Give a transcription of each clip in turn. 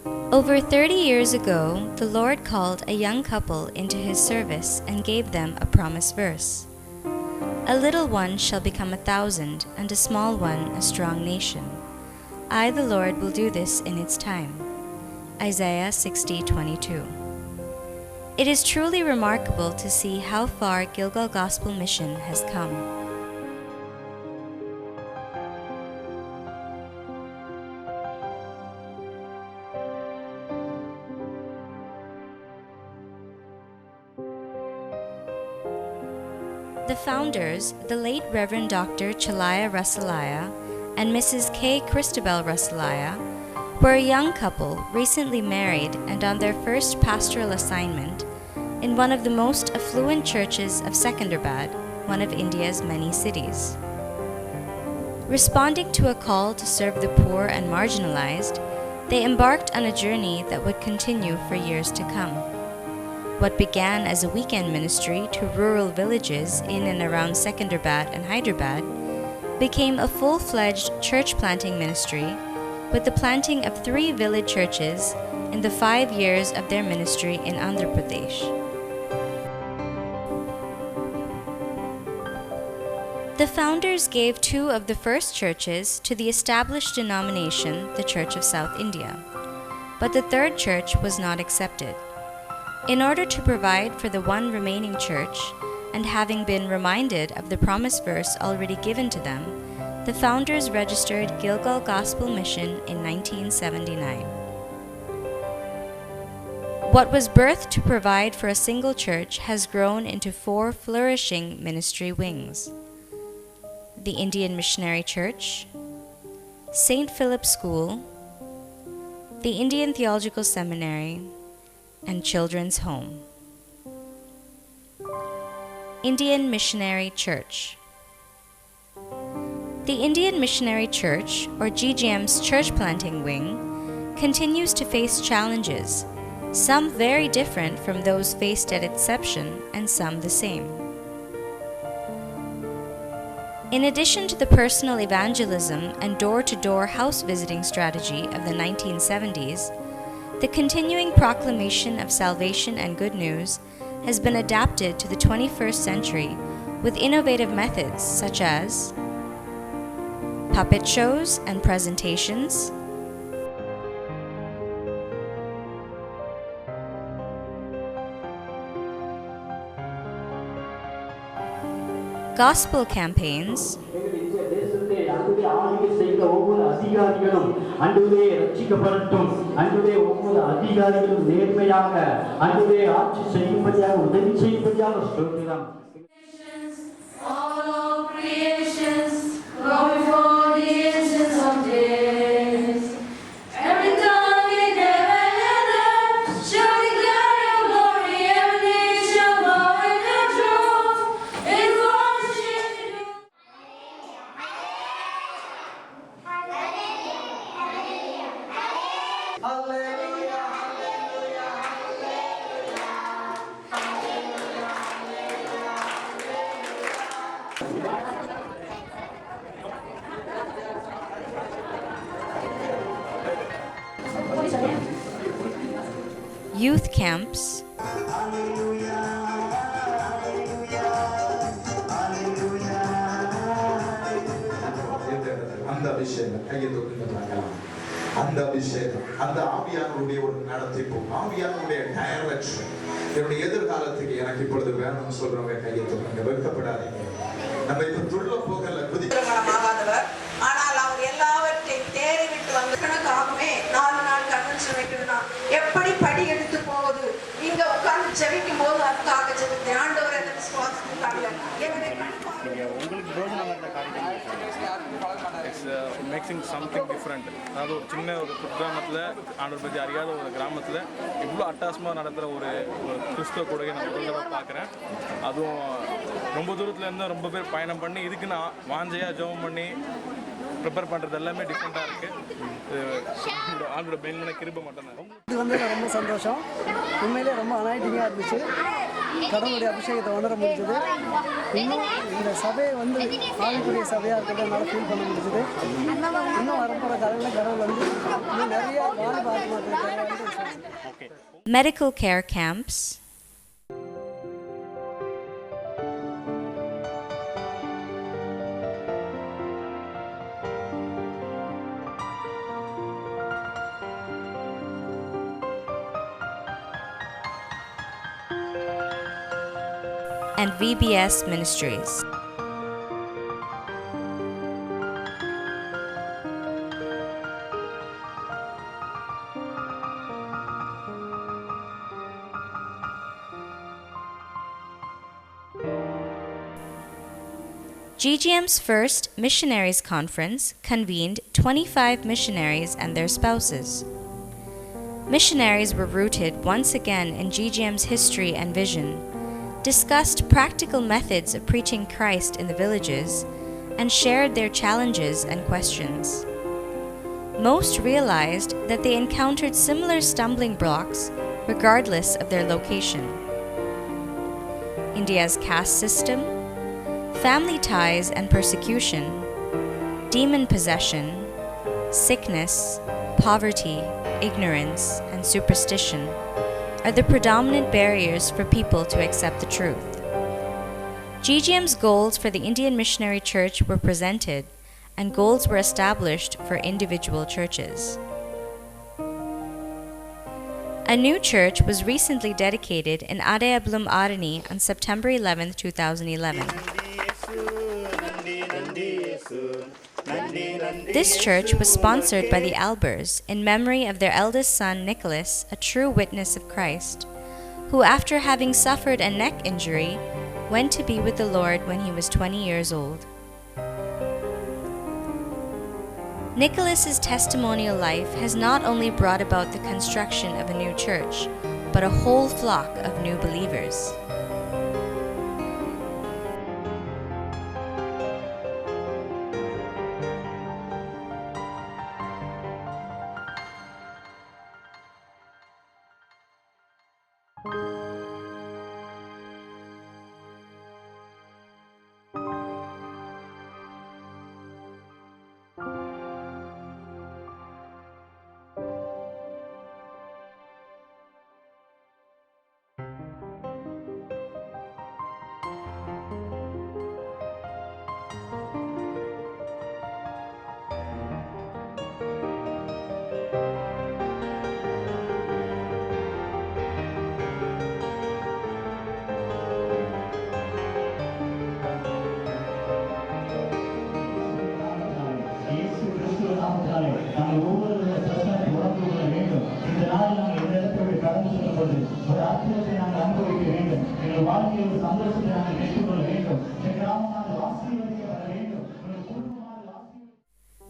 Over 30 years ago, the Lord called a young couple into His service and gave them a promise verse. A little one shall become 1,000, and a small one a strong nation. I, the Lord, will do this in its time. Isaiah 60:22. It is truly remarkable to see how far Gilgal Gospel Mission has come. The founders, the late Reverend Dr. Chalaya Rasalaya and Mrs. K. Christabel Rasalaya, were a young couple recently married and on their first pastoral assignment in one of the most affluent churches of Secunderabad, one of India's many cities. Responding to a call to serve the poor and marginalized, they embarked on a journey that would continue for years to come. What began as a weekend ministry to rural villages in and around Secunderabad and Hyderabad became a full-fledged church planting ministry with the planting of 3 village churches in the 5 years of their ministry in Andhra Pradesh. The founders gave 2 of the first churches to the established denomination, the Church of South India, but the 3rd church was not accepted. In order to provide for the one remaining church, and having been reminded of the promise verse already given to them, the founders registered Gilgal Gospel Mission in 1979. What was birthed to provide for a single church has grown into 4 flourishing ministry wings: the Indian Missionary Church, St. Philip's School, the Indian Theological Seminary, and Children's Home. Indian Missionary Church. The Indian Missionary Church, or GGM's church planting wing, continues to face challenges, some very different from those faced at inception and some the same. In addition to the personal evangelism and door-to-door house visiting strategy of the 1970s, the continuing proclamation of salvation and good news has been adapted to the 21st century with innovative methods such as puppet shows and presentations, gospel campaigns, all creations, glory for the ancients of days. Every tongue in heaven and earth shall declare your glory. Every knee shall bow in your truth. In worship you. youth camps, அந்த அபிஷேகம் கையை தொட்டு பார்க்கலாம். அந்த அபிஷேகம், அந்த ஆவியானுடைய ஒரு நடத்திப்பு, ஆவியானுடைய டைரக்ஷன் என்னுடைய எதிர்காலத்துக்கு எனக்கு இப்பொழுது வேணும்னு சொல்றவங்க கையை தொட்டுங்க. வெட்கப்படாதீங்க. நம்ம இப்ப துள்ள போகல குதிக்கிறவர், ஆனால் அவர் எல்லாவற்றையும் தேறி விட்டு வந்து கணக்காகவே 4 நாள் கன்வென்ஷன் வைக்கணும்னா எப்படி படி எடுத்து போவது? இங்க உட்கார்ந்து ஜெபிக்கும் போது அதுக்காக ஜெபித்தேன். ஆண்டவர் என்ன விசுவாசம் காட்டல. உங்களுக்கு பிரோஜனம் அந்த காரியம் மேக்கிங் சம்திங் டிஃப்ரெண்ட். அதாவது ஒரு சின்ன ஒரு குக்கிராமத்தில் ஆண்டவர் பற்றி அறியாத ஒரு கிராமத்தில் இவ்வளோ அட்டாசமாக நடத்துகிற ஒரு கிறிஸ்துவ கூடையை நான் முதல்ல பார்க்குறேன். அதுவும் ரொம்ப தூரத்துலேருந்து ரொம்ப பேர் பயணம் பண்ணி இதுக்கு நான் வாஞ்சையாக ஜெபம் பண்ணி ப்ரிப்பேர் பண்ணுறது எல்லாமே டிஃப்ரெண்ட்டாக இருக்குது. ஆண்டோட மெயினான கிருபை மட்டும்தான். இது வந்து ரொம்ப சந்தோஷம். உண்மையிலே ரொம்ப அனாயிட்டிங்காக இருந்துச்சு. கடவுளுடைய அபிஷேகத்தை உணர முடிஞ்சது. இன்னும் இந்த சபையை வந்து ஆவிக்குரிய சபையாக இருக்கிறத என்னால் ஃபீல் பண்ண முடிஞ்சது. இன்னும் வரப்போகிற கடவுள் வந்து இன்னும் நிறைய வாலிப ஆத்மாக்கள் தேவைன்னு விசுவாசிக்கிறேன். medical care camps, and VBS Ministries. GGM's first Missionaries Conference convened 25 missionaries and their spouses. Missionaries were rooted once again in GGM's history and vision, discussed practical methods of preaching Christ in the villages, and shared their challenges and questions. Most realized that they encountered similar stumbling blocks regardless of their location. India's caste system, family ties and persecution, demon possession, sickness, poverty, ignorance, and superstition are the predominant barriers for people to accept the truth. GGM's goals for the Indian Missionary Church were presented, and goals were established for individual churches. A new church was recently dedicated in Adayablum Arani on September 11, 2011. This church was sponsored by the Albers in memory of their eldest son Nicholas, a true witness of Christ, who after having suffered a neck injury, went to be with the Lord when he was 20 years old. Nicholas's testimonial life has not only brought about the construction of a new church, but a whole flock of new believers.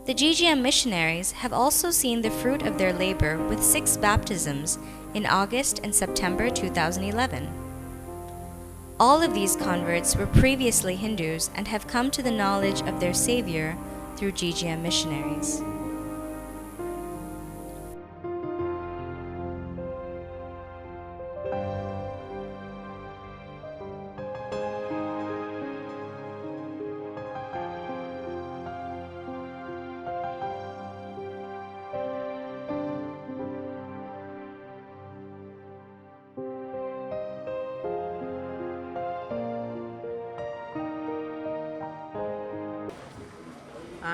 The GGM missionaries have also seen the fruit of their labor with 6 baptisms in August and September 2011. All of these converts were previously Hindus and have come to the knowledge of their Savior through GGM missionaries.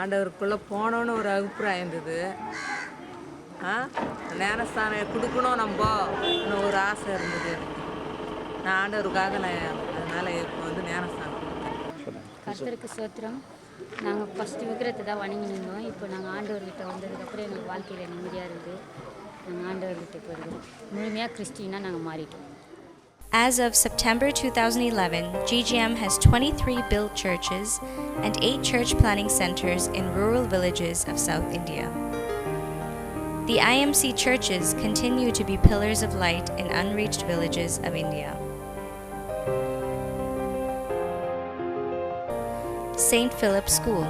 ஆண்டவருக்குள்ளே போனோன்னு ஒரு அபிப்பிராயம் இருந்தது. ஞானஸ்தானம் கொடுக்கணும் நம்ம இன்னும் ஒரு ஆசை இருந்தது. நான் ஆண்டவருக்காக அதனால் இப்போ வந்து ஞானஸ்தானம் கொடுத்தேன். கர்த்தருக்கு ஸ்தோத்திரம். நாங்கள் ஃபஸ்ட்டு விக்கிரத்தை தான் வணங்கி நின்றோம். இப்போ நாங்கள் ஆண்டவர்கிட்ட வந்ததுக்கப்புறம் எங்களுக்கு வாழ்க்கையில் நிம்மதியாக இருக்குது. நாங்கள் ஆண்டவர்கிட்ட போயிருக்கோம். முழுமையாக கிறிஸ்டினாக நாங்கள் மாறிட்டோம். As of September 2011, GGM has 23 built churches and 8 church planning centers in rural villages of South India. The IMC churches continue to be pillars of light in unreached villages of India. St. Philip's School.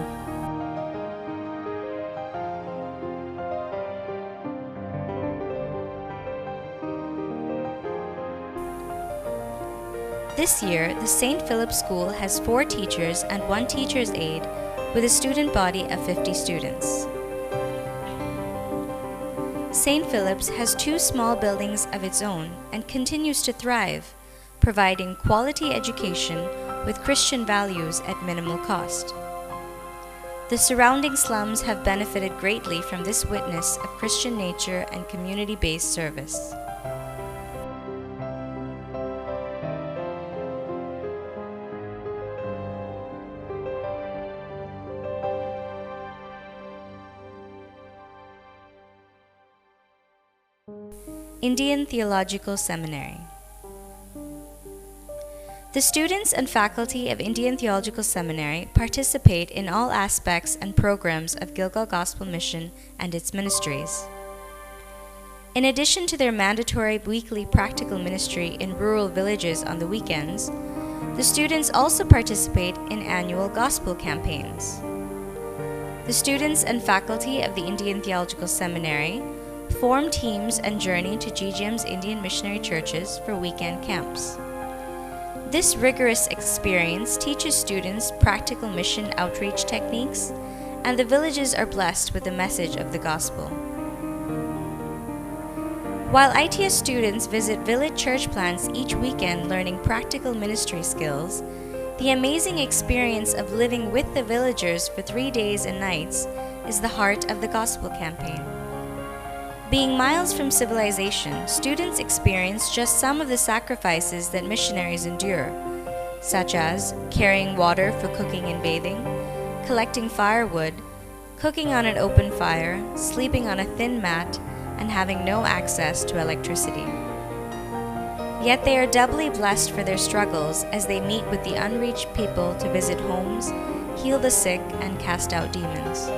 This year, the St. Philip's School has 4 teachers and 1 teacher's aide with a student body of 50 students. St. Philip's has 2 small buildings of its own and continues to thrive, providing quality education with Christian values at minimal cost. The surrounding slums have benefited greatly from this witness of Christian nature and community-based service. Indian Theological Seminary. The students and faculty of Indian Theological Seminary participate in all aspects and programs of Gilgal Gospel Mission and its ministries. In addition to their mandatory weekly practical ministry in rural villages on the weekends, the students also participate in annual gospel campaigns. The students and faculty of the Indian Theological Seminary form teams and journey to GGM's Indian missionary churches for weekend camps. This rigorous experience teaches students practical mission outreach techniques, and the villages are blessed with the message of the gospel. While ITS students visit village church plants each weekend learning practical ministry skills, the amazing experience of living with the villagers for 3 days and nights is the heart of the gospel campaign. Being miles from civilization, students experience just some of the sacrifices that missionaries endure, such as carrying water for cooking and bathing, collecting firewood, cooking on an open fire, sleeping on a thin mat, and having no access to electricity. Yet they are doubly blessed for their struggles as they meet with the unreached people to visit homes, heal the sick, and cast out demons.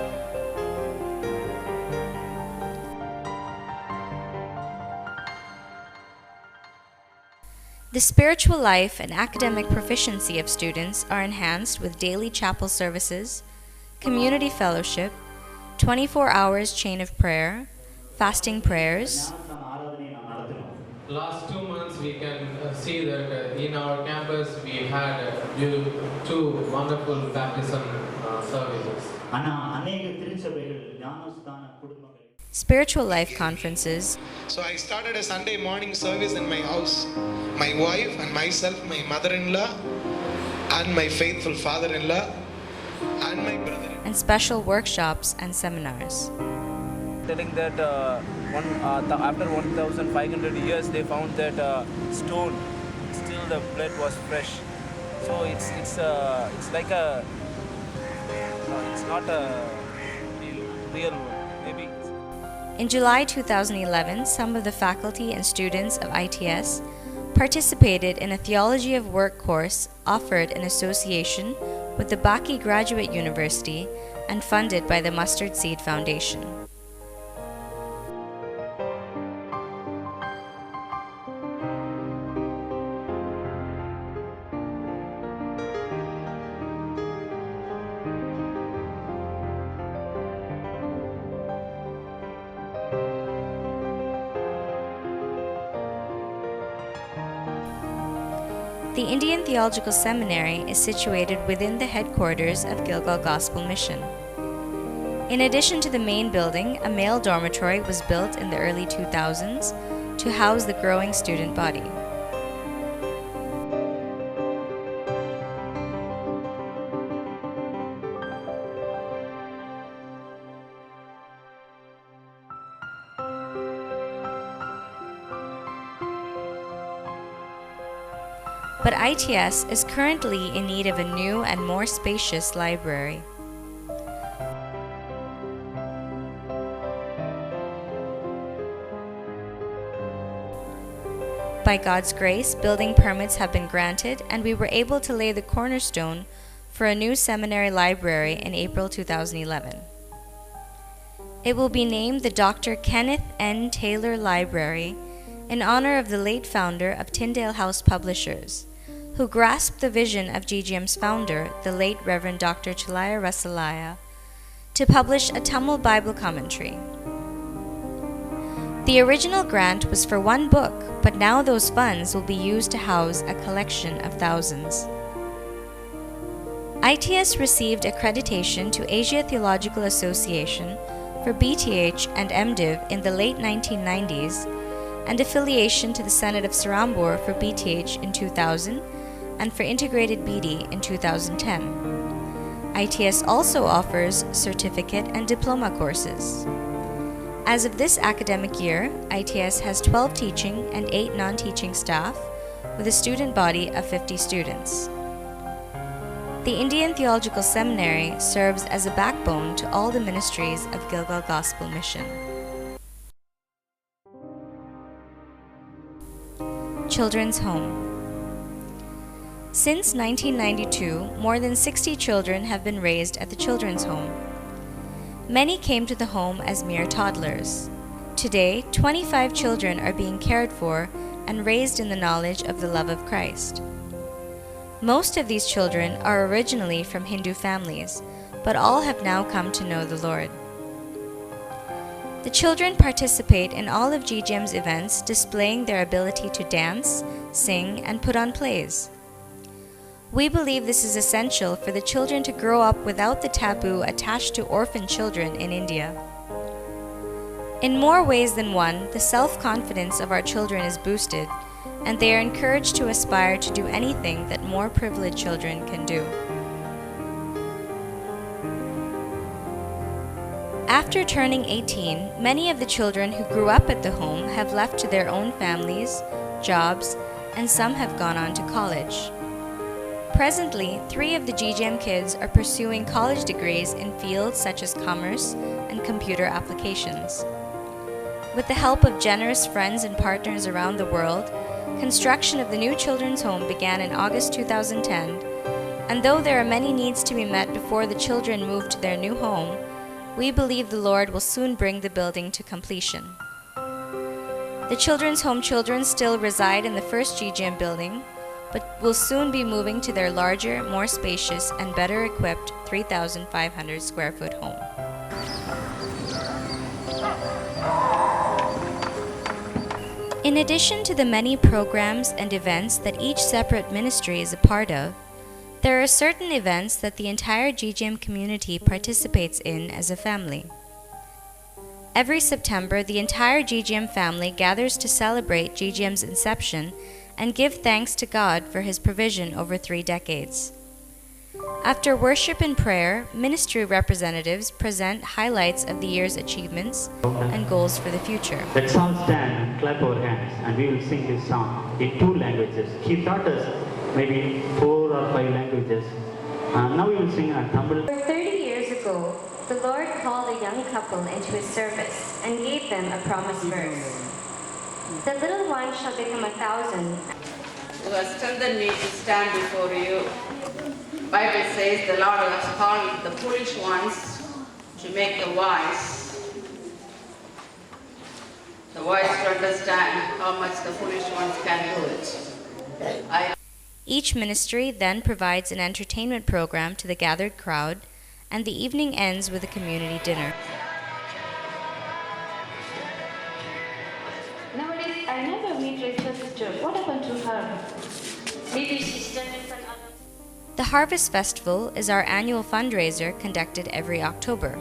The spiritual life and academic proficiency of students are enhanced with daily chapel services, community fellowship, 24 hours chain of prayer, fasting prayers. Last 2 months we can see that in our campus we had 2 wonderful baptism services. Spiritual life conferences. So I started a Sunday morning service in my house. My wife and myself, my mother-in-law, and my faithful father-in-law, and my brother. And special workshops and seminars. Telling that after 1,500 years they found that stone, still the blood was fresh. So it's like a it's not a real one, maybe. In July 2011, some of the faculty and students of ITS participated in a Theology of Work course offered in association with the Baki Graduate University and funded by the Mustard Seed Foundation. The Indian Theological Seminary is situated within the headquarters of Gilgal Gospel Mission. In addition to the main building, a male dormitory was built in the early 2000s to house the growing student body. But ITS is currently in need of a new and more spacious library. By God's grace, building permits have been granted, and we were able to lay the cornerstone for a new seminary library in April 2011. It will be named the Dr. Kenneth N. Taylor Library in honor of the late founder of Tyndale House Publishers, who grasped the vision of GGM's founder, the late Reverend Dr. Chalaya Rasalaya, to publish a Tamil Bible commentary. The original grant was for 1 book, but now those funds will be used to house a collection of thousands. ITS received accreditation to Asia Theological Association for BTH and MDiv in the late 1990s, and affiliation to the Senate of Sarambur for BTH in 2000 and for Integrated BD in 2010. ITS also offers certificate and diploma courses. As of this academic year, ITS has 12 teaching and 8 non-teaching staff, with a student body of 50 students. The Indian Theological Seminary serves as a backbone to all the ministries of Gilgal Gospel Mission. Children's Home. Since 1992, more than 60 children have been raised at the Children's Home. Many came to the home as mere toddlers. Today, 25 children are being cared for and raised in the knowledge of the love of Christ. Most of these children are originally from Hindu families, but all have now come to know the Lord. The children participate in all of GGM's events, displaying their ability to dance, sing, and put on plays. We believe this is essential for the children to grow up without the taboo attached to orphan children in India. In more ways than one, the self-confidence of our children is boosted, and they are encouraged to aspire to do anything that more privileged children can do. After turning 18, many of the children who grew up at the home have left to their own families, jobs, and some have gone on to college. Presently, 3 of the GGM kids are pursuing college degrees in fields such as commerce and computer applications. With the help of generous friends and partners around the world, construction of the new children's home began in August 2010, and though there are many needs to be met before the children move to their new home, we believe the Lord will soon bring the building to completion. The children's home children still reside in the first GGM building, but will soon be moving to their larger, more spacious, and better equipped 3,500 square foot home. In addition to the many programs and events that each separate ministry is a part of, there are certain events that the entire GGM community participates in as a family. Every September, the entire GGM family gathers to celebrate GGM's inception and give thanks to God for His provision over 3 decades. After worship and prayer, ministry representatives present highlights of the year's achievements and goals for the future. Let's all stand and clap our hands, and we will sing this song in 2 languages. He taught us maybe 4 or 5 languages. Now we will sing in Tamil. 30 years ago, the Lord called a young couple into His service and gave them a promise verse. The little one shall become 1,000. You have strengthened me to stand before you. Bible says the Lord has called the foolish ones to make the wise to understand how much the foolish ones can do it. Each ministry then provides an entertainment program to the gathered crowd, and the evening ends with a community dinner. Nowadays, I never meet Rachel's sister. What happened to her? Maybe she's done it for others. The Harvest Festival is our annual fundraiser conducted every October.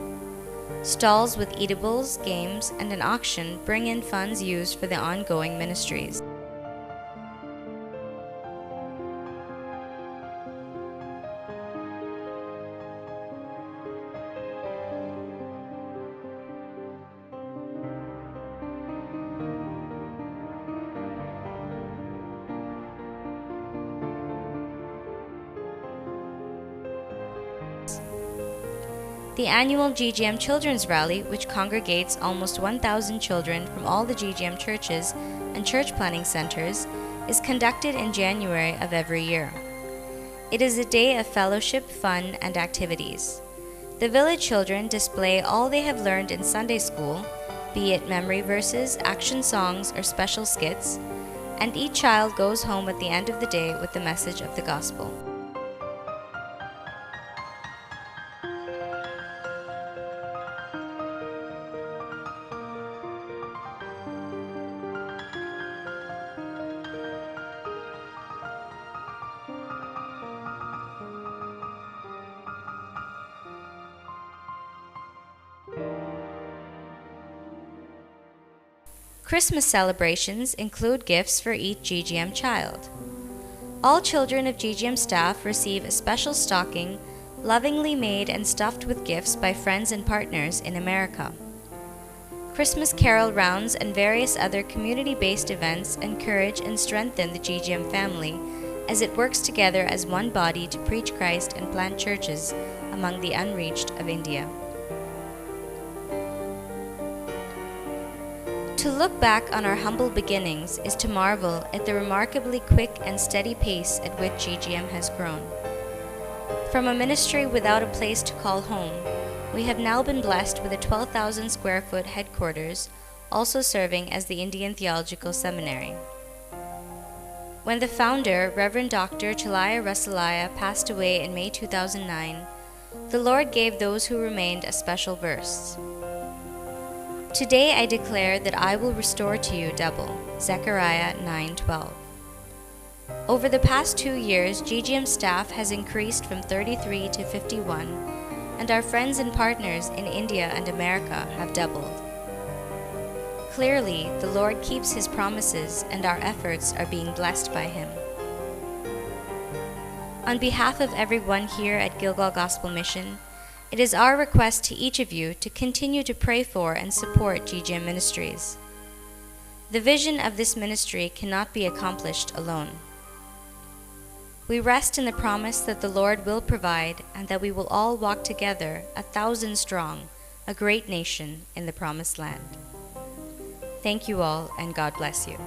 Stalls with eatables, games, and an auction bring in funds used for the ongoing ministries. The annual GGM Children's Rally, which congregates almost 1,000 children from all the GGM churches and church planning centers, is conducted in January of every year. It is a day of fellowship, fun, and activities. The village children display all they have learned in Sunday school, be it memory verses, action songs, or special skits, and each child goes home at the end of the day with the message of the gospel. Christmas celebrations include gifts for each GGM child. All children of GGM staff receive a special stocking, lovingly made and stuffed with gifts by friends and partners in America. Christmas carol rounds and various other community-based events encourage and strengthen the GGM family as it works together as one body to preach Christ and plant churches among the unreached of India. To look back on our humble beginnings is to marvel at the remarkably quick and steady pace at which GGM has grown. From a ministry without a place to call home, we have now been blessed with a 12,000 square foot headquarters, also serving as the Indian Theological Seminary. When the founder, Reverend Dr. Chalaya Rasalaya, passed away in May 2009, the Lord gave those who remained a special verse. Today I declare that I will restore to you double. Zechariah 9:12. Over the past 2 years, GGM staff has increased from 33 to 51, and our friends and partners in India and America have doubled. Clearly, the Lord keeps His promises and our efforts are being blessed by Him. On behalf of everyone here at Gilgal Gospel Mission, it is our request to each of you to continue to pray for and support GGM Ministries. The vision of this ministry cannot be accomplished alone. We rest in the promise that the Lord will provide and that we will all walk together, 1,000 strong, a great nation in the promised land. Thank you all, and God bless you.